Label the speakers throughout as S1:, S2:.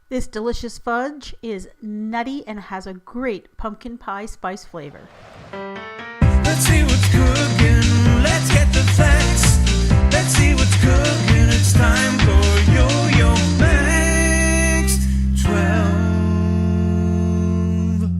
S1: This delicious fudge is nutty and has a great pumpkin pie spice flavor.
S2: Let's see what's cooking. Let's get the facts. Let's see what's cooking. It's time for yoyomax12.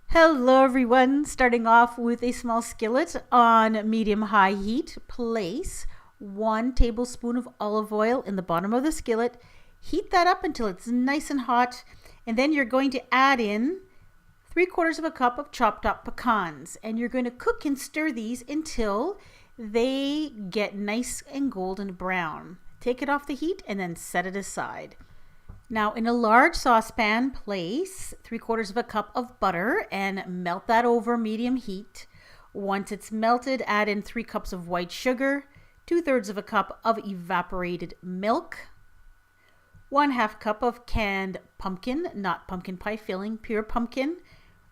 S1: Hello everyone, starting off with a small skillet on medium-high heat. Place 1 tablespoon of olive oil in the bottom of the skillet. Heat that up until it's nice and hot, and then you're going to add in 3/4 of a cup of chopped up pecans, and you're going to cook and stir these until they get nice and golden brown. Take it off the heat and then set it aside. Now in a large saucepan, place 3/4 of a cup of butter and melt that over medium heat. Once it's melted, add in 3 cups of white sugar, 2/3 of a cup of evaporated milk, 1/2 cup of canned pumpkin, not pumpkin pie filling, pure pumpkin,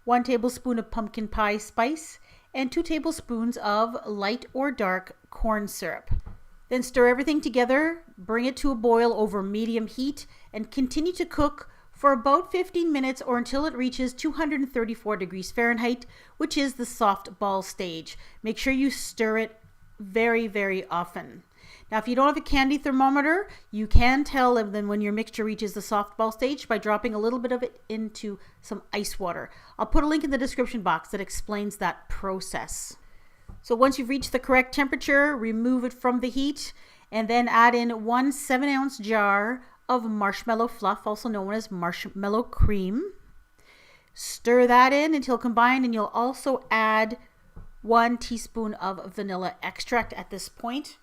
S1: 1 tablespoon of pumpkin pie spice, and 2 tablespoons of light or dark corn syrup. Then stir everything together, bring it to a boil over medium heat, and continue to cook for about 15 minutes or until it reaches 234 degrees Fahrenheit, which is the soft ball stage. Make sure you stir it very, very often. Now, if you don't have a candy thermometer, you can tell then when your mixture reaches the soft ball stage by dropping a little bit of it into some ice water. I'll put a link in the description box that explains that process. So once you've reached the correct temperature, remove it from the heat and then add in 1 7-ounce jar of marshmallow fluff, also known as marshmallow cream. Stir that in until combined, and you'll also add 1 teaspoon of vanilla extract at this point.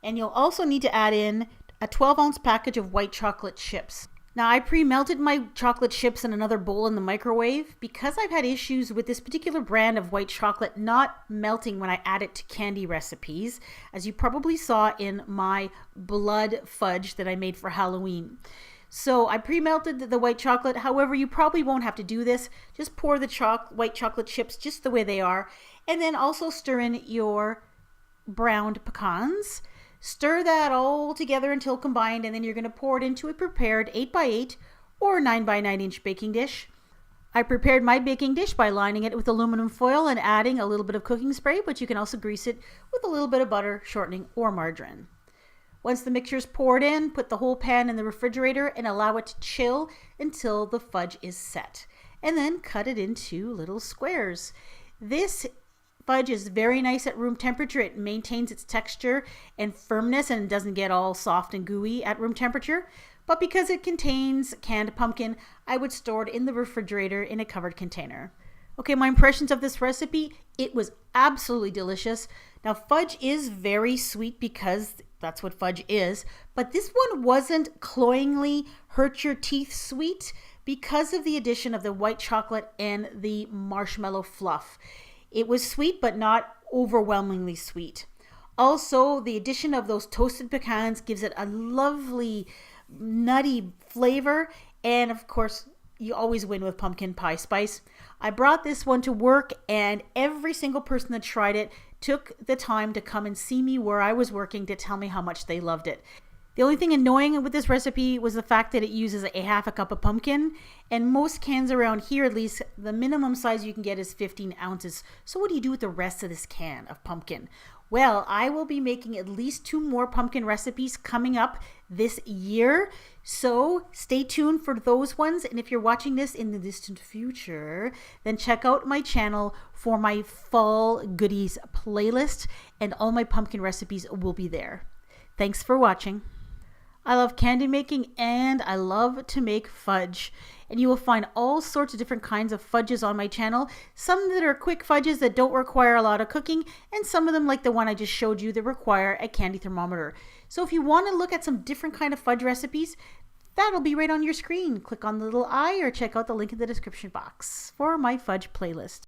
S1: And you'll also need to add in a 12-ounce package of white chocolate chips. Now, I pre-melted my chocolate chips in another bowl in the microwave because I've had issues with this particular brand of white chocolate not melting when I add it to candy recipes, as you probably saw in my blood fudge that I made for Halloween. So I pre-melted the white chocolate. However, you probably won't have to do this. Just pour the white chocolate chips just the way they are, and then also stir in your browned pecans. Stir that all together until combined, and then you're going to pour it into a prepared 8x8 or 9x9 inch baking dish. I prepared my baking dish by lining it with aluminum foil and adding a little bit of cooking spray, but you can also grease it with a little bit of butter, shortening, or margarine. Once the mixture is poured in, put the whole pan in the refrigerator and allow it to chill until the fudge is set. And then cut it into little squares. This fudge is very nice at room temperature. It maintains its texture and firmness and doesn't get all soft and gooey at room temperature. But because it contains canned pumpkin, I would store it in the refrigerator in a covered container. Okay, my impressions of this recipe, it was absolutely delicious. Now, fudge is very sweet because that's what fudge is, but this one wasn't cloyingly hurt your teeth sweet because of the addition of the white chocolate and the marshmallow fluff. It was sweet, but not overwhelmingly sweet. Also, the addition of those toasted pecans gives it a lovely, nutty flavor. And of course, you always win with pumpkin pie spice. I brought this one to work, and every single person that tried it took the time to come and see me where I was working to tell me how much they loved it. The only thing annoying with this recipe was the fact that it uses a 1/2 cup of pumpkin, and most cans around here, at least, the minimum size you can get is 15 ounces. So what do you do with the rest of this can of pumpkin? Well, I will be making at least 2 more pumpkin recipes coming up this year, so stay tuned for those ones. And if you're watching this in the distant future, then check out my channel for my fall goodies playlist, and all my pumpkin recipes will be there. Thanks for watching. I love candy making, and I love to make fudge. And you will find all sorts of different kinds of fudges on my channel. Some that are quick fudges that don't require a lot of cooking, and some of them, like the one I just showed you, that require a candy thermometer. So if you want to look at some different kind of fudge recipes, that'll be right on your screen. Click on the little eye or check out the link in the description box for my fudge playlist.